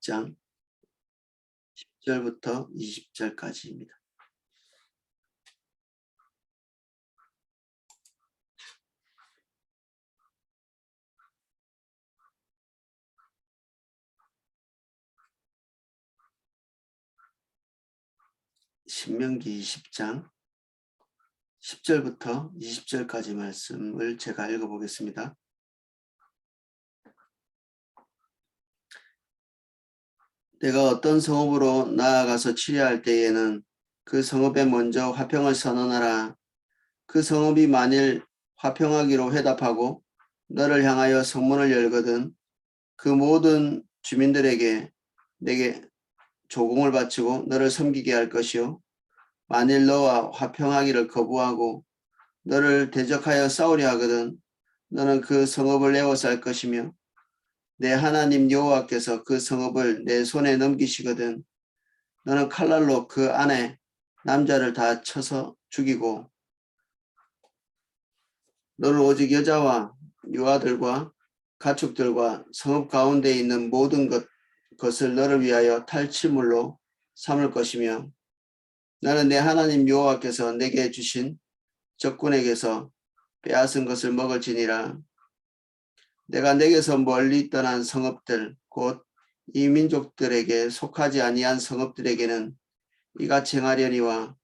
20장 10절부터 20절까지입니다. 신명기 20장 10절부터 20절까지 말씀을 제가 읽어보겠습니다. 내가 어떤 성읍으로 나아가서 치려할 때에는 그 성읍에 먼저 화평을 선언하라. 그 성읍이 만일 화평하기로 회답하고 너를 향하여 성문을 열거든 그 모든 주민들에게 내게 조공을 바치고 너를 섬기게 할 것이요. 만일 너와 화평하기를 거부하고 너를 대적하여 싸우려 하거든 너는 그 성읍을 에워쌀 것이며 내 하나님 여호와께서 그 성읍을 내 손에 넘기시거든 너는 칼날로 그 안에 남자를 다 쳐서 죽이고 너는 오직 여자와 유아들과 가축들과 성읍 가운데 있는 모든 것을 너를 위하여 탈취물로 삼을 것이며 나는 내 하나님 여호와께서 내게 주신 적군에게서 빼앗은 것을 먹을지니라. 내가 내게서 멀리 떠난 성읍들 곧 이 민족들에게 속하지 아니한 성읍들에게는 이같이 행하려니와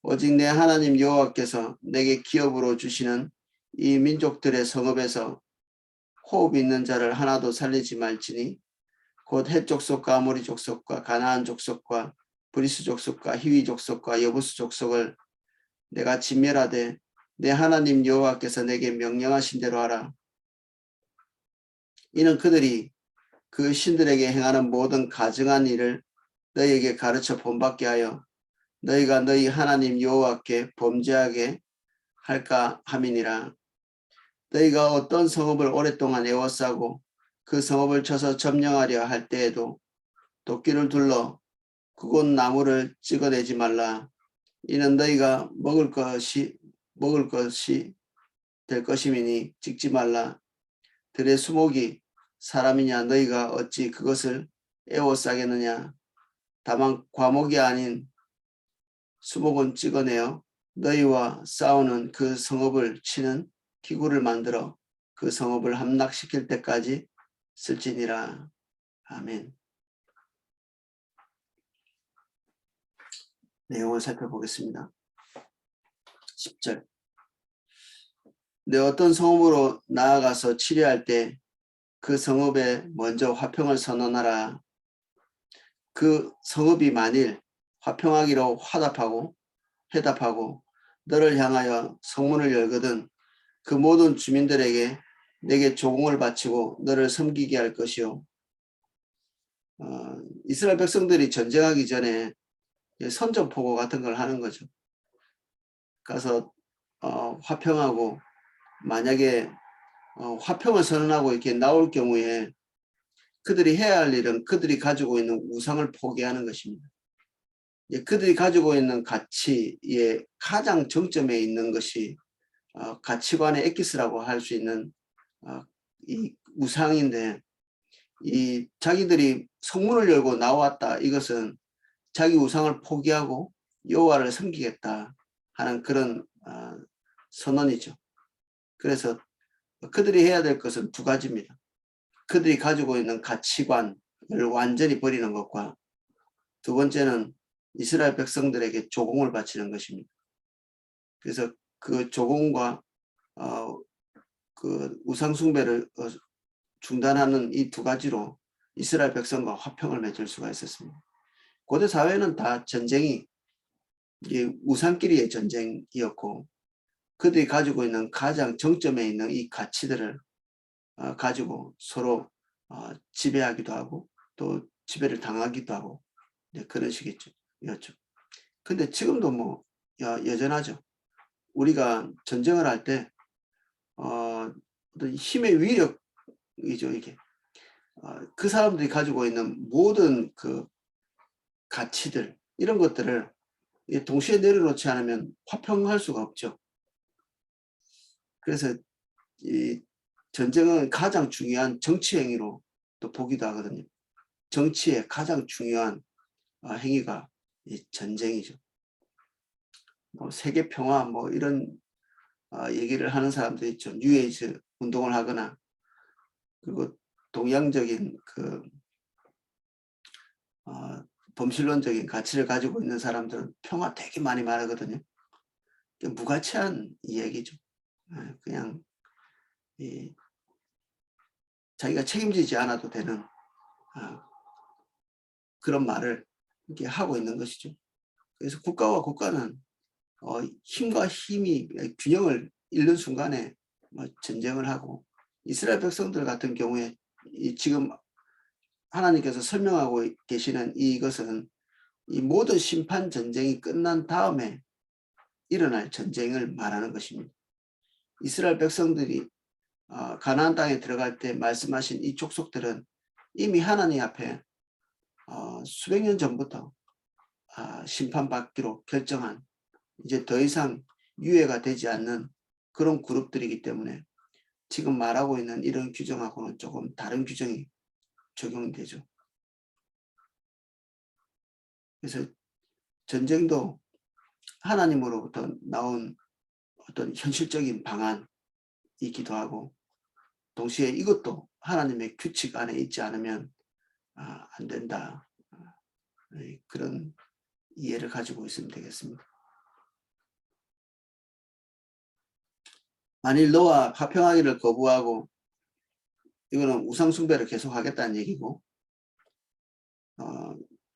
오직 내 하나님 여호와께서 내게 기업으로 주시는 이 민족들의 성읍에서 호흡 있는 자를 하나도 살리지 말지니 곧 헷 족속과 아모리 족속과 가나안 족속과 브리스 족속과 히위 족속과 여부스 족속을 내가 진멸하되 내 하나님 여호와께서 내게 명령하신 대로 하라. 이는 그들이 그 신들에게 행하는 모든 가증한 일을 너희에게 가르쳐 본받게 하여 너희가 너희 하나님 여호와께 범죄하게 할까 함이니라. 너희가 어떤 성읍을 오랫동안 에워싸고 그 성읍을 쳐서 점령하려 할 때에도 도끼를 둘러 그곳 나무를 찍어내지 말라. 이는 너희가 먹을 것이 될 것임이니 찍지 말라. 들의 수목이 사람이냐 너희가 어찌 그것을 에워싸겠느냐. 다만 과목이 아닌 수목은 찍어내어 너희와 싸우는 그 성읍을 치는 기구를 만들어 그 성읍을 함락시킬 때까지 쓸지니라. 아멘. 내용을 살펴보겠습니다. 10절. 내 어떤 성읍으로 나아가서 치려할 때 그 성읍에 먼저 화평을 선언하라. 그 성읍이 만일 화평하기로 회답하고 너를 향하여 성문을 열거든 그 모든 주민들에게 내게 조공을 바치고 너를 섬기게 할 것이요. 이스라엘 백성들이 전쟁하기 전에 선전포고 같은 걸 하는 거죠. 가서 화평하고 만약에 화평을 선언하고 이렇게 나올 경우에 그들이 해야 할 일은 그들이 가지고 있는 우상을 포기하는 것입니다. 그들이 가지고 있는 가치의 가장 정점에 있는 것이 가치관의 엑기스라고 할 수 있는 이 우상인데 이 자기들이 성문을 열고 나왔다. 이것은 자기 우상을 포기하고 여호와를 섬기겠다 하는 그런 선언이죠. 그래서 그들이 해야 될 것은 두 가지입니다. 그들이 가지고 있는 가치관을 완전히 버리는 것과 두 번째는 이스라엘 백성들에게 조공을 바치는 것입니다. 그래서 그 조공과 그 우상 숭배를 중단하는 이 두 가지로 이스라엘 백성과 화평을 맺을 수가 있었습니다. 고대 사회는 다 전쟁이 우상끼리의 전쟁이었고 그들이 가지고 있는 가장 정점에 있는 이 가치들을 가지고 서로 지배하기도 하고 또 지배를 당하기도 하고 그런 식이었죠. 근데 지금도 뭐 여전하죠. 우리가 전쟁을 할 때 어떤 힘의 위력이죠. 이게 그 사람들이 가지고 있는 모든 그 가치들 이런 것들을 동시에 내려놓지 않으면 화평할 수가 없죠. 그래서 이 전쟁은 가장 중요한 정치 행위로 또 보기도 하거든요. 정치의 가장 중요한 행위가 이 전쟁이죠. 뭐 세계 평화 뭐 이런 얘기를 하는 사람도 있죠. 뉴에이즈 운동을 하거나 그리고 동양적인 그 범실론적인 가치를 가지고 있는 사람들은 평화 되게 많이 말하거든요. 무가치한 이야기죠. 그냥 이 자기가 책임지지 않아도 되는 그런 말을 이렇게 하고 있는 것이죠. 그래서 국가와 국가는 힘과 힘이 균형을 잃는 순간에 전쟁을 하고, 이스라엘 백성들 같은 경우에 지금 하나님께서 설명하고 계시는 이것은 이 모든 심판 전쟁이 끝난 다음에 일어날 전쟁을 말하는 것입니다. 이스라엘 백성들이 가나안 땅에 들어갈 때 말씀하신 이 족속들은 이미 하나님 앞에 수백 년 전부터 심판받기로 결정한, 이제 더 이상 유예가 되지 않는 그런 그룹들이기 때문에 지금 말하고 있는 이런 규정하고는 조금 다른 규정이 적용되죠. 그래서 전쟁도 하나님으로부터 나온 어떤 현실적인 방안이기도 하고, 동시에 이것도 하나님의 규칙 안에 있지 않으면 안 된다. 그런 이해를 가지고 있으면 되겠습니다. 만일 너와 화평하기를 거부하고, 이거는 우상숭배를 계속하겠다는 얘기고,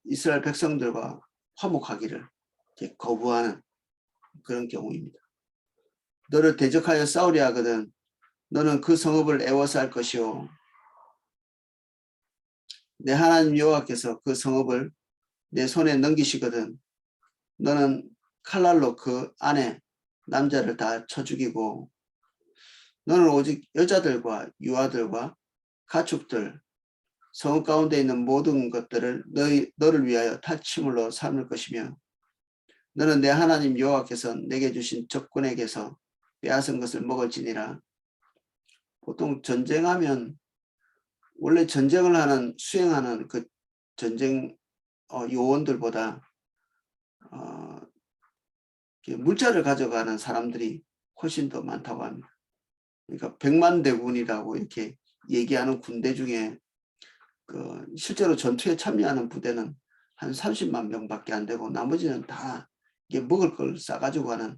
이스라엘 백성들과 화목하기를 거부하는 그런 경우입니다. 너를 대적하여 싸우려 하거든 너는 그 성읍을 애워서 할 것이요, 내 하나님 여호와께서 그 성읍을 내 손에 넘기시거든 너는 칼날로 그 안에 남자를 다 쳐 죽이고, 너는 오직 여자들과 유아들과 가축들, 성읍 가운데 있는 모든 것들을 너를 위하여 탈취물로 삼을 것이며, 너는 내 하나님 여호와께서 내게 주신 적군에게서 빼앗은 것을 먹을지니라. 보통 전쟁하면 원래 전쟁을 수행하는 그 전쟁 요원들보다 물자를 가져가는 사람들이 훨씬 더 많다고 합니다. 그러니까 백만대군이라고 이렇게 얘기하는 군대 중에 실제로 전투에 참여하는 부대는 한 30만 명밖에 안 되고, 나머지는 다 이게 먹을 걸 싸가지고 가는,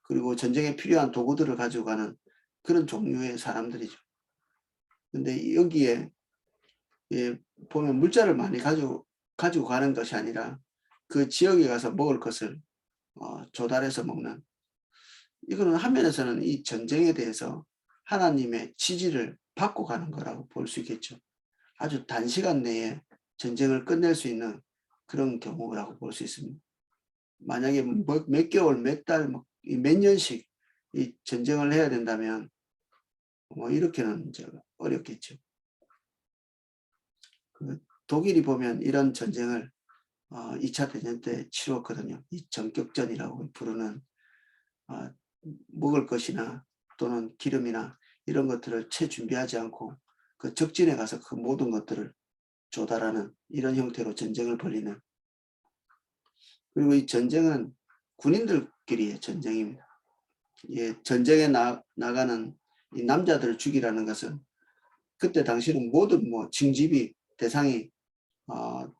그리고 전쟁에 필요한 도구들을 가지고 가는 그런 종류의 사람들이죠. 근데 여기에 보면 물자를 많이 가지고 가는 것이 아니라 그 지역에 가서 먹을 것을 조달해서 먹는, 이거는 한 면에서는 이 전쟁에 대해서 하나님의 지지를 받고 가는 거라고 볼 수 있겠죠. 아주 단시간 내에 전쟁을 끝낼 수 있는 그런 경우라고 볼 수 있습니다. 만약에 몇 개월, 몇 달, 몇 년씩 이 전쟁을 해야 된다면 이렇게는 이제 어렵겠죠. 독일이 보면 이런 전쟁을 2차 대전 때 치렀거든요. 이 전격전이라고 부르는 먹을 것이나 또는 기름이나 이런 것들을 채 준비하지 않고 그 적진에 가서 그 모든 것들을 조달하는 이런 형태로 전쟁을 벌이는, 그리고 이 전쟁은 군인들끼리의 전쟁입니다. 전쟁에 나가는 이 남자들을 죽이라는 것은 그때 당시는 모든 징집이 대상이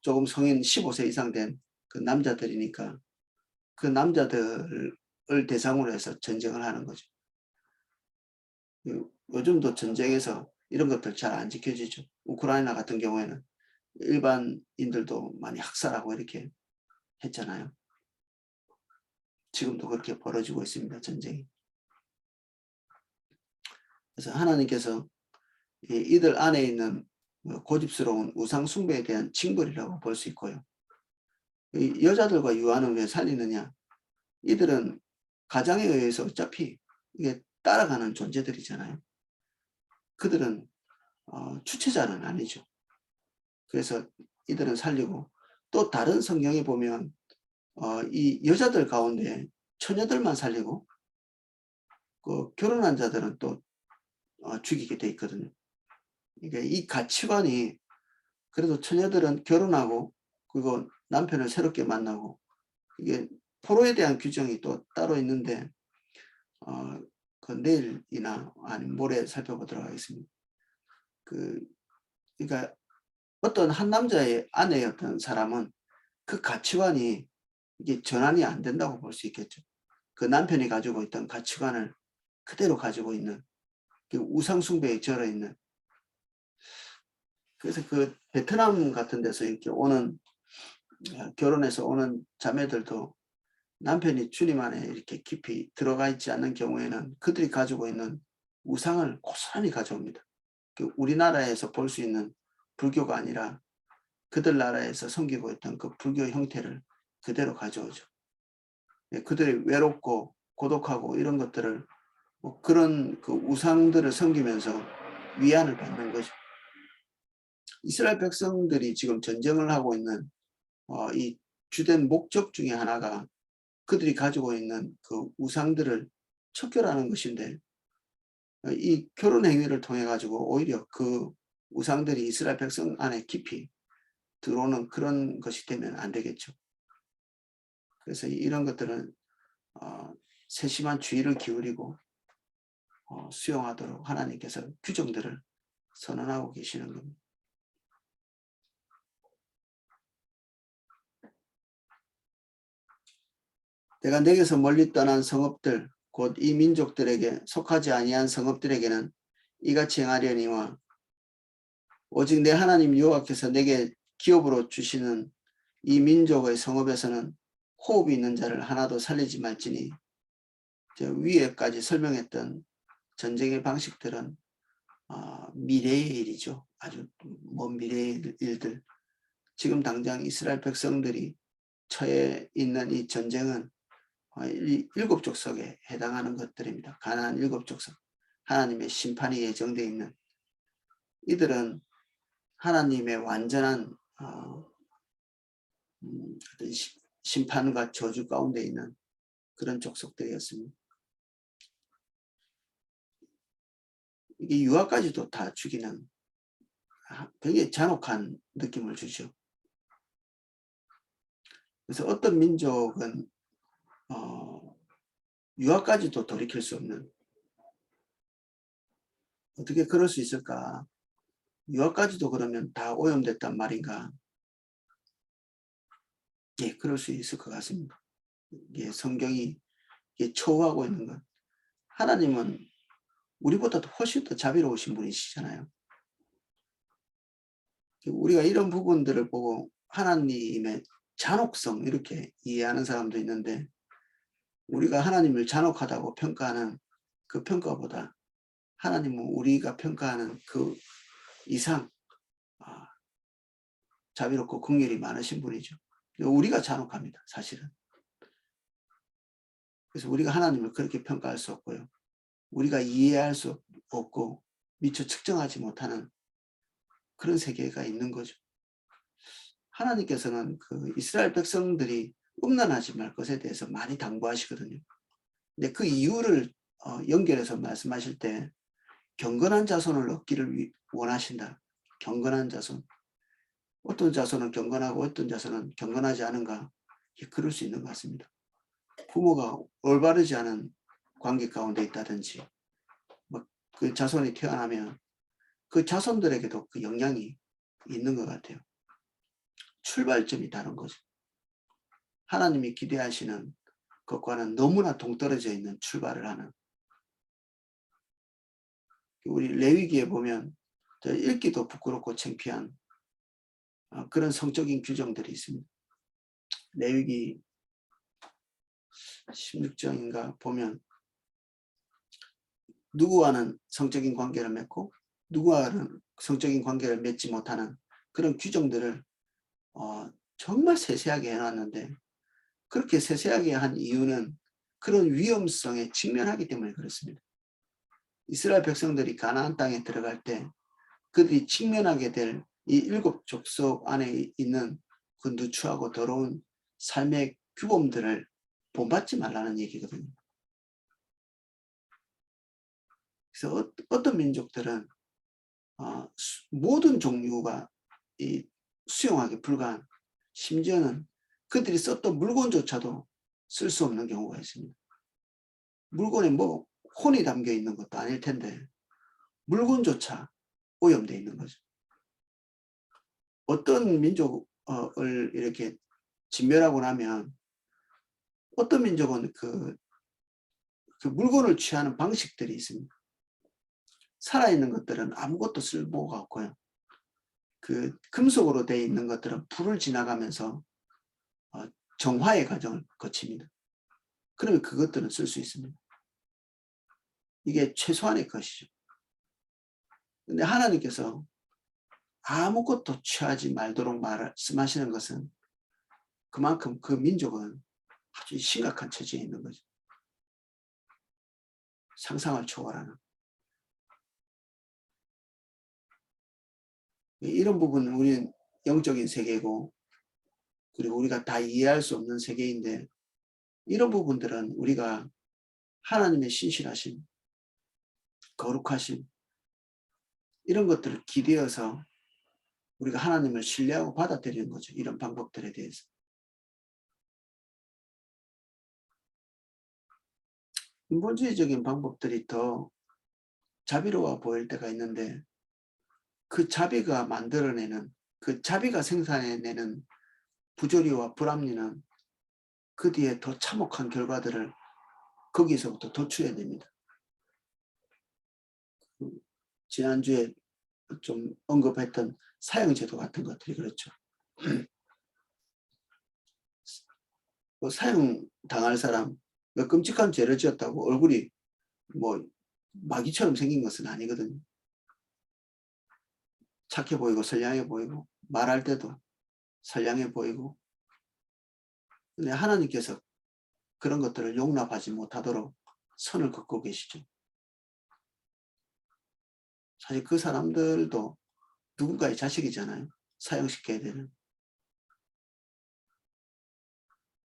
조금 성인 15세 이상 된 그 남자들이니까 그 남자들을 대상으로 해서 전쟁을 하는 거죠. 요즘도 전쟁에서 이런 것들 잘 안 지켜지죠. 우크라이나 같은 경우에는 일반인들도 많이 학살하고 이렇게 했잖아요. 지금도 그렇게 벌어지고 있습니다, 전쟁이. 그래서 하나님께서 이들 안에 있는 고집스러운 우상 숭배에 대한 징벌이라고 볼 수 있고요. 여자들과 유아는 왜 살리느냐? 이들은 가장에 의해서 어차피 이게 따라가는 존재들이잖아요. 그들은 주체자는 아니죠. 그래서 이들은 살리고, 또 다른 성경에 보면 이 여자들 가운데 처녀들만 살리고 그 결혼한 자들은 또 죽이게 돼 있거든요. 그러니까 이 가치관이 그래도 처녀들은 결혼하고 그리고 남편을 새롭게 만나고 이게 포로에 대한 규정이 또 따로 있는데 그 내일이나 아니면 모레 살펴보도록 하겠습니다. 그러니까 어떤 한 남자의 아내였던 사람은 그 가치관이 이게 전환이 안 된다고 볼 수 있겠죠. 그 남편이 가지고 있던 가치관을 그대로 가지고 있는 우상 숭배에 절어 있는. 그래서 그 베트남 같은 데서 이렇게 오는 결혼해서 오는 자매들도 남편이 주님 안에 이렇게 깊이 들어가 있지 않는 경우에는 그들이 가지고 있는 우상을 고스란히 가져옵니다. 우리나라에서 볼 수 있는 불교가 아니라 그들 나라에서 섬기고 있던 그 불교 형태를 그대로 가져오죠. 그들이 외롭고 고독하고 이런 것들을 그런 그 우상들을 섬기면서 위안을 받는 거죠. 이스라엘 백성들이 지금 전쟁을 하고 있는 이 주된 목적 중에 하나가 그들이 가지고 있는 그 우상들을 척결하는 것인데 이 결혼 행위를 통해 가지고 오히려 그 우상들이 이스라엘 백성 안에 깊이 들어오는 그런 것이 되면 안 되겠죠. 그래서 이런 것들은 세심한 주의를 기울이고 수용하도록 하나님께서 규정들을 선언하고 계시는 겁니다. 내가 내게서 멀리 떠난 성읍들 곧 이 민족들에게 속하지 아니한 성읍들에게는 이같이 행하려니와 오직 내 하나님 여호와께서 내게 기업으로 주시는 이 민족의 성읍에서는 호흡이 있는 자를 하나도 살리지 말지니 위에까지 설명했던 전쟁의 방식들은 미래의 일이죠. 아주 먼 미래의 일들. 지금 당장 이스라엘 백성들이 처해 있는 이 전쟁은 일곱 족속에 해당하는 것들입니다. 가나안 일곱 족속. 하나님의 심판이 예정되어 있는 이들은 하나님의 완전한 어떤 심판과 저주 가운데 있는 그런 족속들이었습니다. 이게 유아까지도 다 죽이는 굉장히 잔혹한 느낌을 주죠. 그래서 어떤 민족은 유아까지도 돌이킬 수 없는, 어떻게 그럴 수 있을까? 유아까지도 그러면 다 오염됐단 말인가? 예, 그럴 수 있을 것 같습니다. 예, 성경이 초호하고 있는 것. 하나님은 우리보다도 훨씬 더 자비로우신 분이시잖아요. 우리가 이런 부분들을 보고 하나님의 잔혹성 이렇게 이해하는 사람도 있는데 우리가 하나님을 잔혹하다고 평가하는 그 평가보다 하나님은 우리가 평가하는 그 이상 자비롭고 긍휼이 많으신 분이죠. 우리가 잔혹합니다. 사실은. 그래서 우리가 하나님을 그렇게 평가할 수 없고요. 우리가 이해할 수 없고 미처 측정하지 못하는 그런 세계가 있는 거죠. 하나님께서는 그 이스라엘 백성들이 음란하지 말 것에 대해서 많이 당부하시거든요. 근데 그 이유를 연결해서 말씀하실 때 경건한 자손을 얻기를 원하신다. 경건한 자손. 어떤 자손은 경건하고 어떤 자손은 경건하지 않은가. 그럴 수 있는 것 같습니다. 부모가 올바르지 않은 관계 가운데 있다든지 그 자손이 태어나면 그 자손들에게도 그 영향이 있는 것 같아요. 출발점이 다른 거죠. 하나님이 기대하시는 것과는 너무나 동떨어져 있는 출발을 하는. 우리 레위기에 보면 읽기도 부끄럽고 창피한 그런 성적인 규정들이 있습니다. 레위기 16장인가 보면 누구와는 성적인 관계를 맺고 누구와는 성적인 관계를 맺지 못하는 그런 규정들을 정말 세세하게 해놨는데 그렇게 세세하게 한 이유는 그런 위험성에 직면하기 때문에 그렇습니다. 이스라엘 백성들이 가나안 땅에 들어갈 때 그들이 직면하게 될 이 일곱 족속 안에 있는 그 누추하고 더러운 삶의 규범들을 본받지 말라는 얘기거든요. 그래서 어떤 민족들은 모든 종류가 이 수용하기 불가한, 심지어는 그들이 썼던 물건조차도 쓸 수 없는 경우가 있습니다. 물건에 뭐 혼이 담겨 있는 것도 아닐 텐데 물건조차 오염되어 있는 거죠. 어떤 민족을 이렇게 진멸하고 나면 어떤 민족은 그 물건을 취하는 방식들이 있습니다. 살아있는 것들은 아무것도 쓸모가 없고요. 그 금속으로 되어 있는 것들은 불을 지나가면서 정화의 과정을 거칩니다. 그러면 그것들은 쓸 수 있습니다. 이게 최소한의 것이죠. 근데 하나님께서 아무것도 취하지 말도록 말씀하시는 것은 그만큼 그 민족은 아주 심각한 처지에 있는 거죠. 상상을 초월하는. 이런 부분은 우리는 영적인 세계고 그리고 우리가 다 이해할 수 없는 세계인데 이런 부분들은 우리가 하나님의 신실하심, 거룩하심 이런 것들을 기대어서 우리가 하나님을 신뢰하고 받아들이는 거죠. 이런 방법들에 대해서. 인본주의적인 방법들이 더 자비로워 보일 때가 있는데 그 자비가 만들어내는 그 자비가 생산해내는 부조리와 불합리는 그 뒤에 더 참혹한 결과들을 거기서부터 도출해냅니다. 지난주에 좀 언급했던 사형제도 같은 것들이 그렇죠. 뭐 사형 당할 사람 끔찍한 죄를 지었다고 얼굴이 뭐 마귀처럼 생긴 것은 아니거든요. 착해 보이고 선량해 보이고 말할 때도 선량해 보이고 근데 하나님께서 그런 것들을 용납하지 못하도록 선을 긋고 계시죠. 사실 그 사람들도 누군가의 자식이잖아요. 사형시켜야 되는.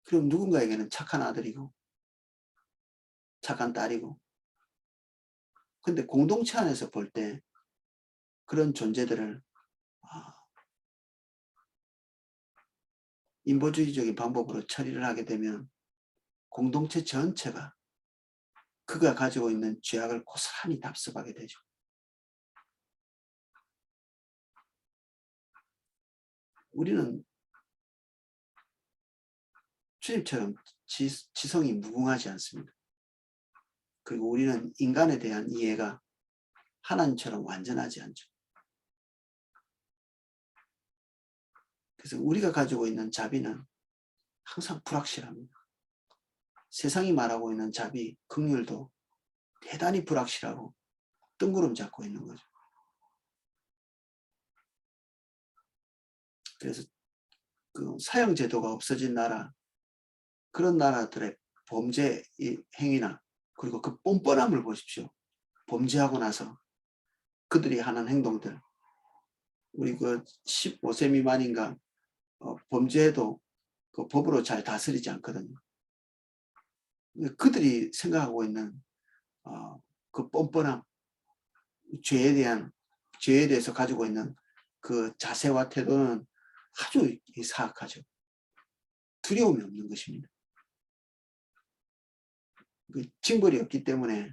그럼 누군가에게는 착한 아들이고 착한 딸이고 근데 공동체 안에서 볼 때 그런 존재들을 인본주의적인 방법으로 처리를 하게 되면 공동체 전체가 그가 가지고 있는 죄악을 고스란히 답습하게 되죠. 우리는 주님처럼 지성이 무궁하지 않습니다. 그리고 우리는 인간에 대한 이해가 하나님처럼 완전하지 않죠. 그래서 우리가 가지고 있는 자비는 항상 불확실합니다. 세상이 말하고 있는 자비, 긍휼도 대단히 불확실하고 뜬구름 잡고 있는 거죠. 그래서 그 사형제도가 없어진 나라, 그런 나라들의 범죄 행위나 그리고 그 뻔뻔함을 보십시오. 범죄하고 나서 그들이 하는 행동들. 우리 그 15세 미만인가 범죄해도 그 법으로 잘 다스리지 않거든요. 그들이 생각하고 있는 그 뻔뻔함, 죄에 대해서 가지고 있는 그 자세와 태도는 아주 사악하죠. 두려움이 없는 것입니다. 그 징벌이 없기 때문에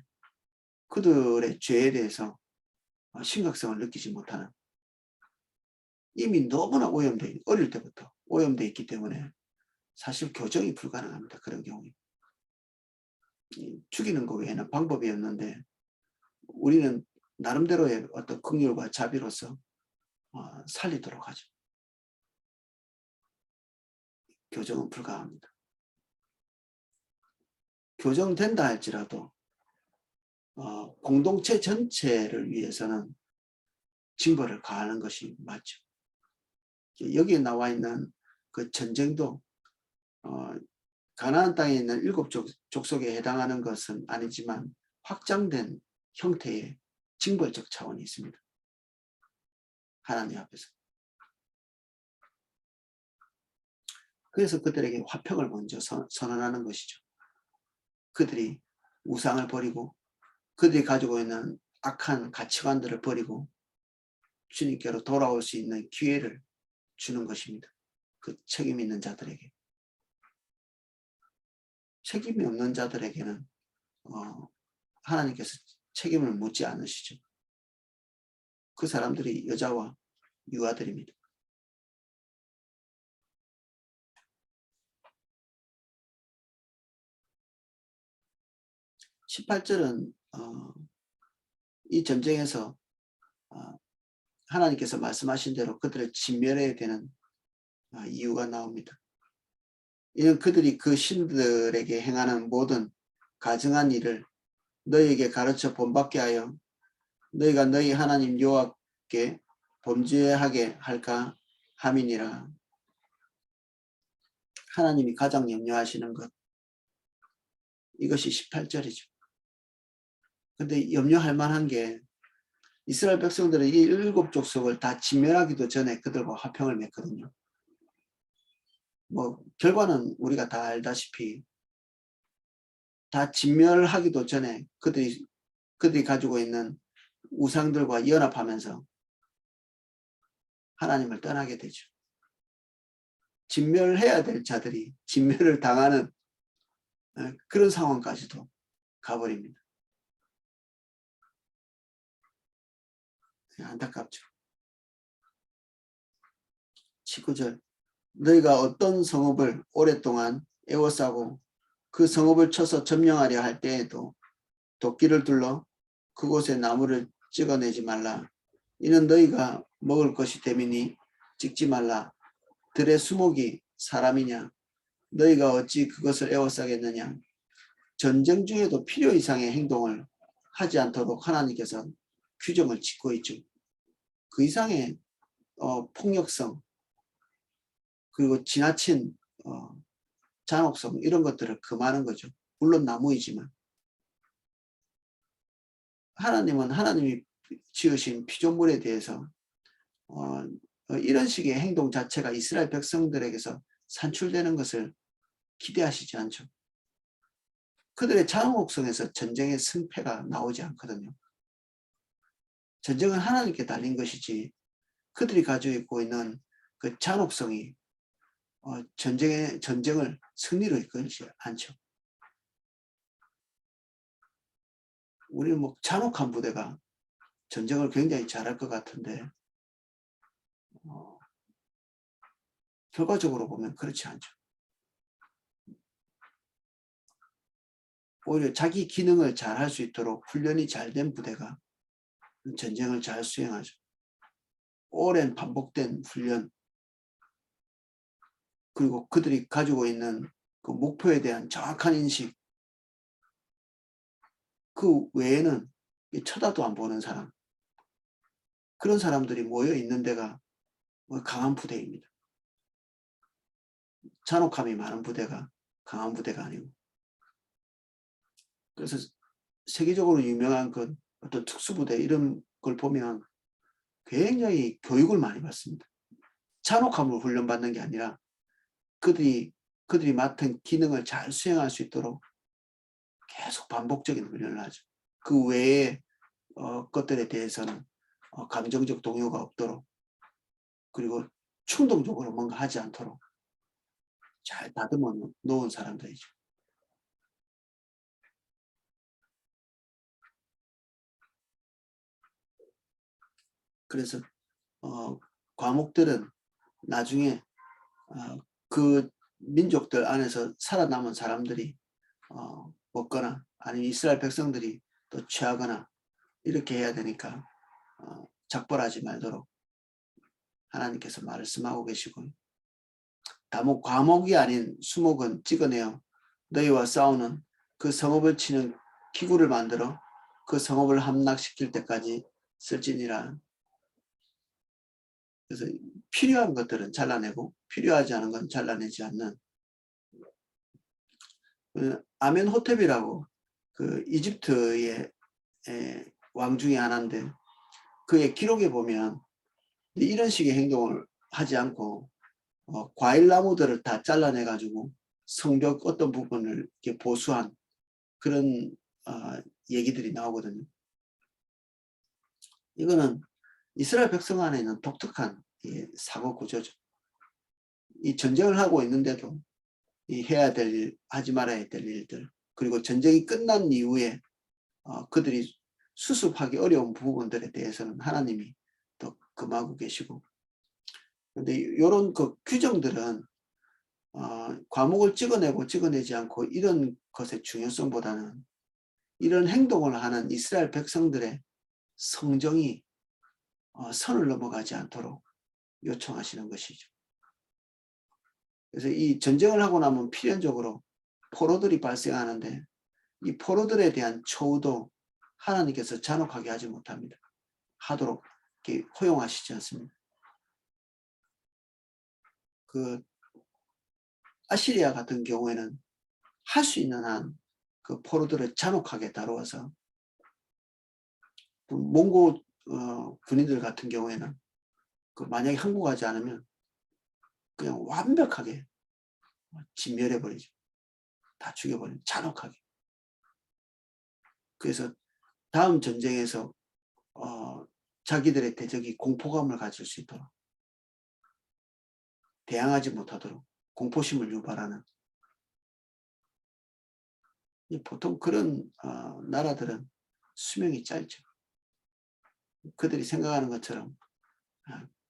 그들의 죄에 대해서 심각성을 느끼지 못하는 이미 너무나 어릴 때부터 오염되어 있기 때문에 사실 교정이 불가능합니다. 그런 경우에. 죽이는 거 외에는 방법이 없는데 우리는 나름대로의 어떤 긍휼과 자비로서 살리도록 하죠. 교정은 불가합니다. 교정된다 할지라도 공동체 전체를 위해서는 징벌을 가하는 것이 맞죠. 여기에 나와 있는 그 전쟁도 가나안 땅에 있는 7 족속에 해당하는 것은 아니지만 확장된 형태의 징벌적 차원이 있습니다. 하나님 앞에서. 그래서 그들에게 화평을 먼저 선언하는 것이죠. 그들이 우상을 버리고 그들이 가지고 있는 악한 가치관들을 버리고 주님께로 돌아올 수 있는 기회를 주는 것입니다. 그 책임 있는 자들에게. 책임이 없는 자들에게는 하나님께서 책임을 묻지 않으시죠. 그 사람들이 여자와 유아들입니다. 18절은 이 전쟁에서 하나님께서 말씀하신 대로 그들을 진멸해야 되는 이유가 나옵니다. 이는 그들이 그 신들에게 행하는 모든 가증한 일을 너희에게 가르쳐 본받게 하여 너희가 너희 하나님 여호와께 범죄하게 할까 함이니라. 하나님이 가장 염려하시는 것, 이것이 18절이죠. 근데 염려할 만한 게 이스라엘 백성들은 이 7 족속을 다 진멸하기도 전에 그들과 화평을 맺거든요. 뭐 결과는 우리가 다 알다시피 다 진멸하기도 전에 그들이 가지고 있는 우상들과 연합하면서 하나님을 떠나게 되죠. 진멸해야 될 자들이 진멸을 당하는 그런 상황까지도 가버립니다. 안타깝죠. 19절 너희가 어떤 성읍을 오랫동안 애워싸고 그 성읍을 쳐서 점령하려 할 때에도 도끼를 둘러 그곳에 나무를 찍어내지 말라. 이는 너희가 먹을 것이 됨이니 찍지 말라. 들의 수목이 사람이냐? 너희가 어찌 그것을 애워싸겠느냐? 전쟁 중에도 필요 이상의 행동을 하지 않도록 하나님께서 규정을 짓고 있죠. 그 이상의 폭력성 그리고 지나친 잔혹성 이런 것들을 금하는 거죠. 물론 나무이지만 하나님은 하나님이 지으신 피조물에 대해서 이런 식의 행동 자체가 이스라엘 백성들에게서 산출되는 것을 기대하시지 않죠. 그들의 잔혹성에서 전쟁의 승패가 나오지 않거든요. 전쟁은 하나님께 달린 것이지 그들이 가지고 있는 그 잔혹성이 전쟁을 승리로 이끌지 않죠. 우리는 뭐 잔혹한 부대가 전쟁을 굉장히 잘할 것 같은데 결과적으로 보면 그렇지 않죠. 오히려 자기 기능을 잘 할 수 있도록 훈련이 잘 된 부대가 전쟁을 잘 수행하죠. 오랜 반복된 훈련 그리고 그들이 가지고 있는 그 목표에 대한 정확한 인식 그 외에는 쳐다도 안 보는 사람 그런 사람들이 모여 있는 데가 강한 부대입니다. 잔혹함이 많은 부대가 강한 부대가 아니고 그래서 세계적으로 유명한 그 어떤 특수부대 이런 걸 보면 굉장히 교육을 많이 받습니다. 잔혹함을 훈련받는 게 아니라 그들이 맡은 기능을 잘 수행할 수 있도록 계속 반복적인 훈련을 하죠. 그 외의 것들에 대해서는 감정적 동요가 없도록 그리고 충동적으로 뭔가 하지 않도록 잘 다듬어 놓은 사람들이죠. 그래서 과목들은 나중에 그 민족들 안에서 살아남은 사람들이 먹거나 아니면 이스라엘 백성들이 또 취하거나 이렇게 해야 되니까 작벌하지 말도록 하나님께서 말씀하고 계시고 다목 과목이 아닌 수목은 찍어내어 너희와 싸우는 그 성읍을 치는 기구를 만들어 그 성읍을 함락시킬 때까지 쓸지니라. 그래서 필요한 것들은 잘라내고 필요하지 않은 건 잘라내지 않는 아멘호텝이라고 그 이집트의 왕 중에 하나인데 그의 기록에 보면 이런 식의 행동을 하지 않고 과일나무들을 다 잘라내 가지고 성벽 어떤 부분을 이렇게 보수한 그런 얘기들이 나오거든요. 이거는 이스라엘 백성 안에는 독특한 이 사고 구조죠. 이 전쟁을 하고 있는데도 이 해야 될 일, 하지 말아야 될 일들, 그리고 전쟁이 끝난 이후에 그들이 수습하기 어려운 부분들에 대해서는 하나님이 또 금하고 계시고, 그런데 이런 그 규정들은 과목을 찍어내고 찍어내지 않고 이런 것의 중요성보다는 이런 행동을 하는 이스라엘 백성들의 성정이 선을 넘어가지 않도록 요청하시는 것이죠. 그래서 이 전쟁을 하고 나면 필연적으로 포로들이 발생하는데 이 포로들에 대한 처우도 하나님께서 잔혹하게 하지 못합니다. 하도록 이렇게 허용하시지 않습니다. 그 아시리아 같은 경우에는 할 수 있는 한 그 포로들을 잔혹하게 다루어서, 몽고 군인들 같은 경우에는 그 만약에 항복하지 않으면 그냥 완벽하게 진멸해버리죠. 다 죽여버리죠. 잔혹하게. 그래서 다음 전쟁에서 자기들의 대적이 공포감을 가질 수 있도록, 대항하지 못하도록 공포심을 유발하는, 보통 그런 나라들은 수명이 짧죠. 그들이 생각하는 것처럼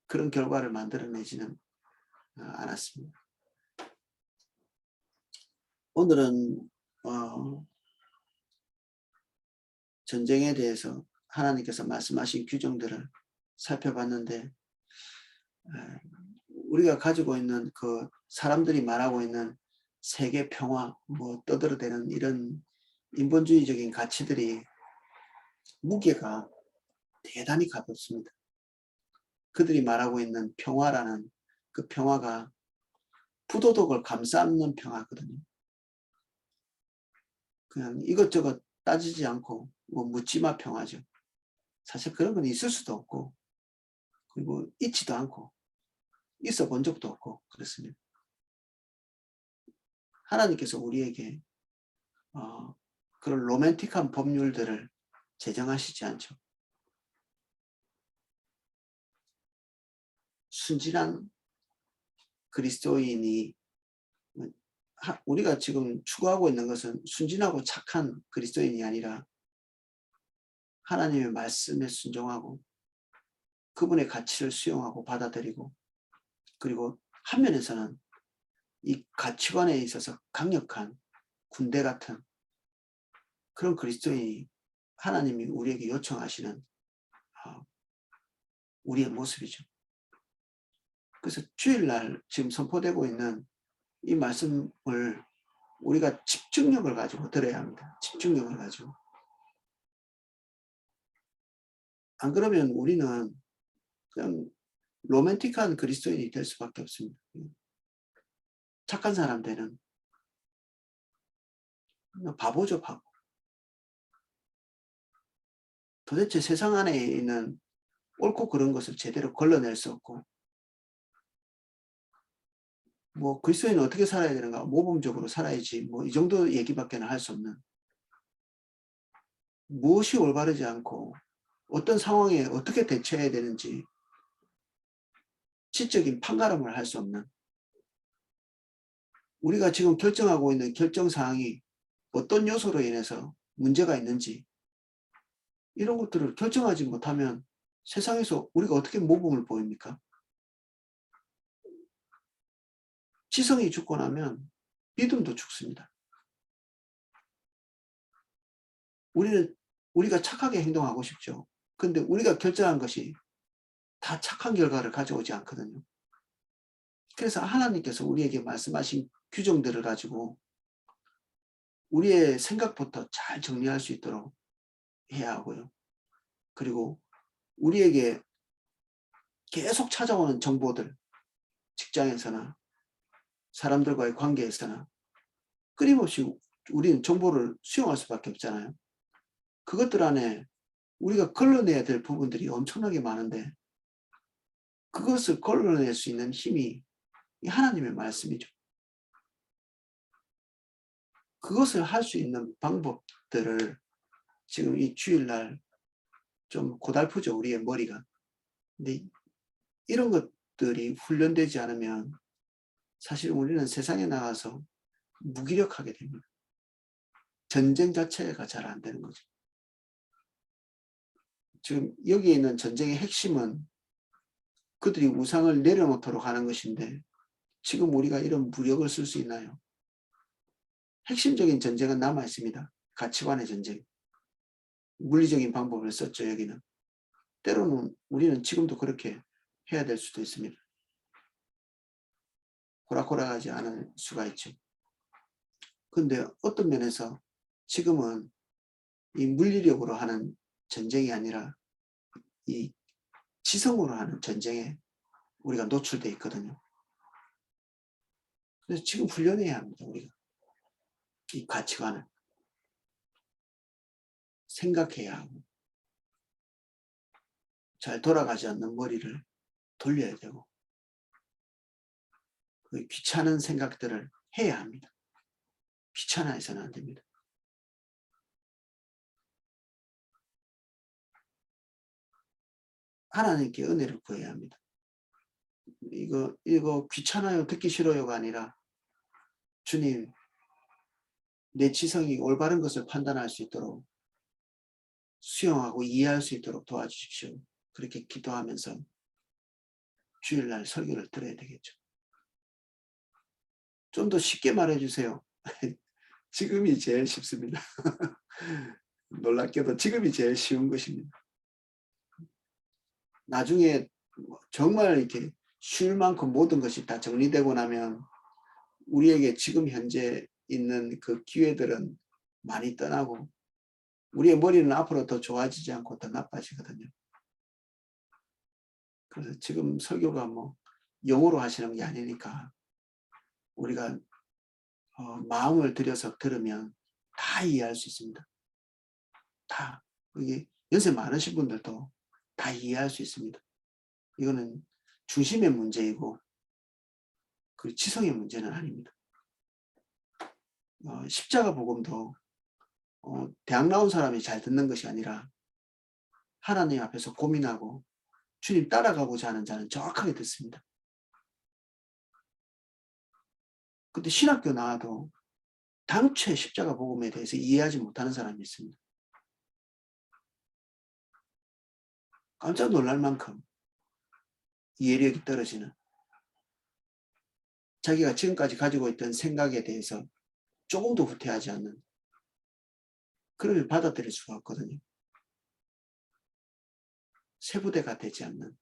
그런 결과를 만들어내지는 않았습니다. 오늘은 전쟁에 대해서 하나님께서 말씀하신 규정들을 살펴봤는데, 우리가 가지고 있는 그 사람들이 말하고 있는 세계 평화, 뭐 떠들어대는 이런 인본주의적인 가치들이 무게가 대단히 가볍습니다. 그들이 말하고 있는 평화라는 그 평화가 부도덕을 감싸는 평화거든요. 그냥 이것저것 따지지 않고 뭐 묻지마 평화죠. 사실 그런 건 있을 수도 없고, 그리고 있지도 않고, 있어 본 적도 없고 그렇습니다. 하나님께서 우리에게 그런 로맨틱한 법률들을 제정하시지 않죠. 순진한 그리스도인이, 우리가 지금 추구하고 있는 것은 순진하고 착한 그리스도인이 아니라 하나님의 말씀에 순종하고 그분의 가치를 수용하고 받아들이고, 그리고 한면에서는 이 가치관에 있어서 강력한 군대 같은 그런 그리스도인이 하나님이 우리에게 요청하시는 우리의 모습이죠. 그래서 주일날 지금 선포되고 있는 이 말씀을 우리가 집중력을 가지고 들어야 합니다. 집중력을 가지고. 안 그러면 우리는 그냥 로맨틱한 그리스도인이 될 수밖에 없습니다. 착한 사람 되는 바보죠, 바보. 도대체 세상 안에 있는 옳고 그른 것을 제대로 걸러낼 수 없고, 뭐 그리스도인은 어떻게 살아야 되는가, 모범적으로 살아야지, 뭐 이 정도 얘기밖에 할 수 없는, 무엇이 올바르지 않고 어떤 상황에 어떻게 대처해야 되는지 지적인 판가름을 할 수 없는, 우리가 지금 결정하고 있는 결정사항이 어떤 요소로 인해서 문제가 있는지 이런 것들을 결정하지 못하면 세상에서 우리가 어떻게 모범을 보입니까? 지성이 죽고 나면 믿음도 죽습니다. 우리가 착하게 행동하고 싶죠. 근데 우리가 결정한 것이 다 착한 결과를 가져오지 않거든요. 그래서 하나님께서 우리에게 말씀하신 규정들을 가지고 우리의 생각부터 잘 정리할 수 있도록 해야 하고요. 그리고 우리에게 계속 찾아오는 정보들, 직장에서나 사람들과의 관계에서나 끊임없이 우리는 정보를 수용할 수밖에 없잖아요. 그것들 안에 우리가 걸러내야 될 부분들이 엄청나게 많은데, 그것을 걸러낼 수 있는 힘이 하나님의 말씀이죠. 그것을 할 수 있는 방법들을 지금 이 주일날 좀 고달프죠, 우리의 머리가. 근데 이런 것들이 훈련되지 않으면 사실 우리는 세상에 나가서 무기력하게 됩니다. 전쟁 자체가 잘 안 되는 거죠. 지금 여기에 있는 전쟁의 핵심은 그들이 우상을 내려놓도록 하는 것인데 지금 우리가 이런 무력을 쓸 수 있나요? 핵심적인 전쟁은 남아 있습니다. 가치관의 전쟁. 물리적인 방법을 썼죠, 여기는. 때로는 우리는 지금도 그렇게 해야 될 수도 있습니다. 호락호락하지 않을 수가 있죠. 그런데 어떤 면에서 지금은 이 물리력으로 하는 전쟁이 아니라 이 지성으로 하는 전쟁에 우리가 노출되어 있거든요. 그래서 지금 훈련해야 합니다. 우리가 이 가치관을 생각해야 하고 잘 돌아가지 않는 머리를 돌려야 되고 그 귀찮은 생각들을 해야 합니다. 귀찮아해서는 안 됩니다. 하나님께 은혜를 구해야 합니다. 이거 귀찮아요, 듣기 싫어요가 아니라 주님, 내 지성이 올바른 것을 판단할 수 있도록 수용하고 이해할 수 있도록 도와주십시오. 그렇게 기도하면서 주일날 설교를 들어야 되겠죠. 좀 더 쉽게 말해주세요. 지금이 제일 쉽습니다. 놀랍게도 지금이 제일 쉬운 것입니다. 나중에 정말 이렇게 쉴 만큼 모든 것이 다 정리되고 나면 우리에게 지금 현재 있는 그 기회들은 많이 떠나고 우리의 머리는 앞으로 더 좋아지지 않고 더 나빠지거든요. 그래서 지금 설교가 뭐 영어로 하시는 게 아니니까 우리가 마음을 들여서 들으면 다 이해할 수 있습니다. 다. 이게 연세 많으신 분들도 다 이해할 수 있습니다. 이거는 중심의 문제이고 그 지성의 문제는 아닙니다. 십자가 복음도 대학 나온 사람이 잘 듣는 것이 아니라 하나님 앞에서 고민하고 주님 따라가고자 하는 자는 정확하게 듣습니다. 근데 신학교 나와도 당최 십자가 복음에 대해서 이해하지 못하는 사람이 있습니다. 깜짝 놀랄 만큼 이해력이 떨어지는, 자기가 지금까지 가지고 있던 생각에 대해서 조금도 후퇴하지 않는, 그를 받아들일 수가 없거든요. 세부대가 되지 않는.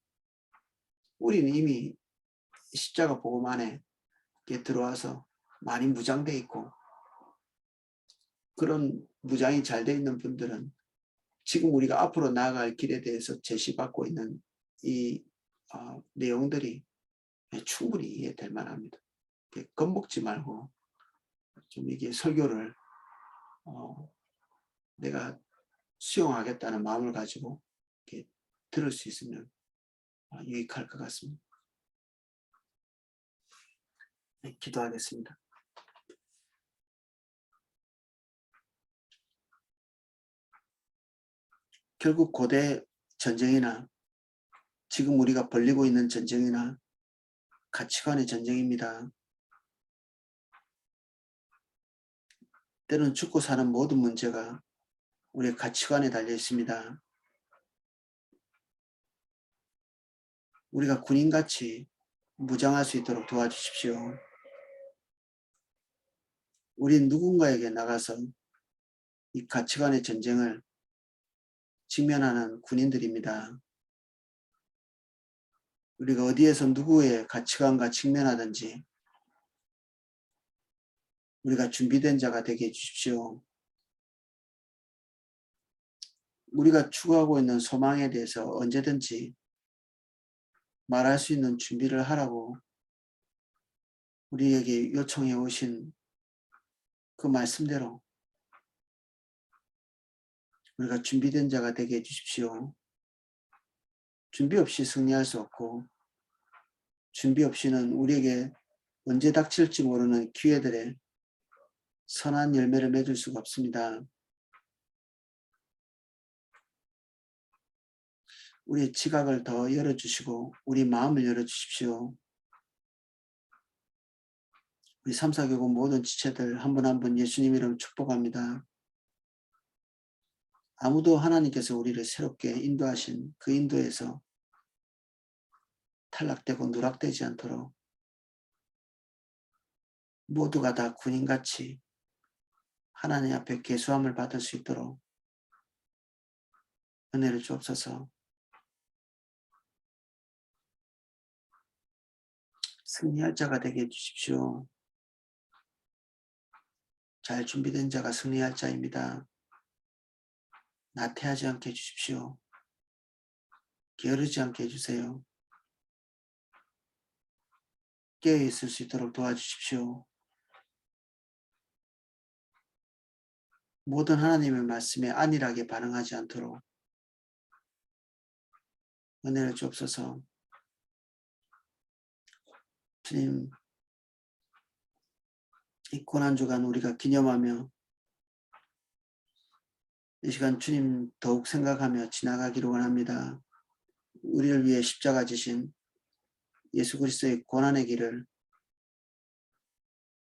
우리는 이미 십자가 복음 안에 들어와서 많이 무장되어 있고, 그런 무장이 잘 되어 있는 분들은 지금 우리가 앞으로 나아갈 길에 대해서 제시받고 있는 이 내용들이 충분히 이해될 만합니다. 겁먹지 말고 좀 이게 설교를 내가 수용하겠다는 마음을 가지고 이렇게 들을 수 있으면 유익할 것 같습니다. 네, 기도하겠습니다. 결국 고대 전쟁이나 지금 우리가 벌리고 있는 전쟁이나 가치관의 전쟁입니다. 때로는 죽고 사는 모든 문제가 우리의 가치관에 달려 있습니다. 우리가 군인같이 무장할 수 있도록 도와주십시오. 우린 누군가에게 나가서 이 가치관의 전쟁을 직면하는 군인들입니다. 우리가 어디에서 누구의 가치관과 직면하든지 우리가 준비된 자가 되게 해주십시오. 우리가 추구하고 있는 소망에 대해서 언제든지 말할 수 있는 준비를 하라고 우리에게 요청해 오신 그 말씀대로 우리가 준비된 자가 되게 해주십시오. 준비 없이 승리할 수 없고 준비 없이는 우리에게 언제 닥칠지 모르는 기회들에 선한 열매를 맺을 수가 없습니다. 우리의 지각을 더 열어주시고 우리 마음을 열어주십시오. 우리 삼사교구 모든 지체들 한 분 한 분 예수님 이름 축복합니다. 아무도 하나님께서 우리를 새롭게 인도하신 그 인도에서 탈락되고 누락되지 않도록 모두가 다 군인같이 하나님 앞에 계수함을 받을 수 있도록 은혜를 주옵소서. 승리할 자가 되게 해주십시오. 잘 준비된 자가 승리할 자입니다. 나태하지 않게 해주십시오. 게으르지 않게 해주세요. 깨어있을 수 있도록 도와주십시오. 모든 하나님의 말씀에 안일하게 반응하지 않도록 은혜를 주옵소서. 주님, 이 고난주간 우리가 기념하며 이 시간 주님 더욱 생각하며 지나가기를 원합니다. 우리를 위해 십자가 지신 예수 그리스도의 고난의 길을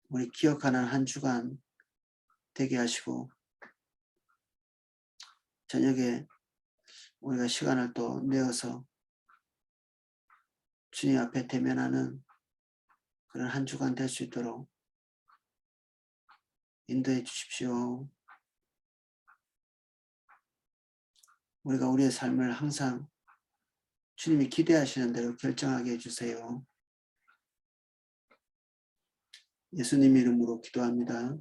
우리 기억하는 한 주간 되게 하시고 저녁에 우리가 시간을 또 내어서 주님 앞에 대면하는 그런 한 주간 될 수 있도록 인도해 주십시오. 우리가 우리의 삶을 항상 주님이 기대하시는 대로 결정하게 해주세요. 예수님 이름으로 기도합니다.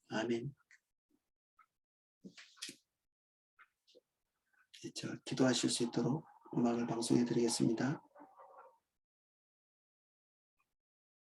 아멘. 기도하실 수 있도록 음악을 방송해 드리겠습니다.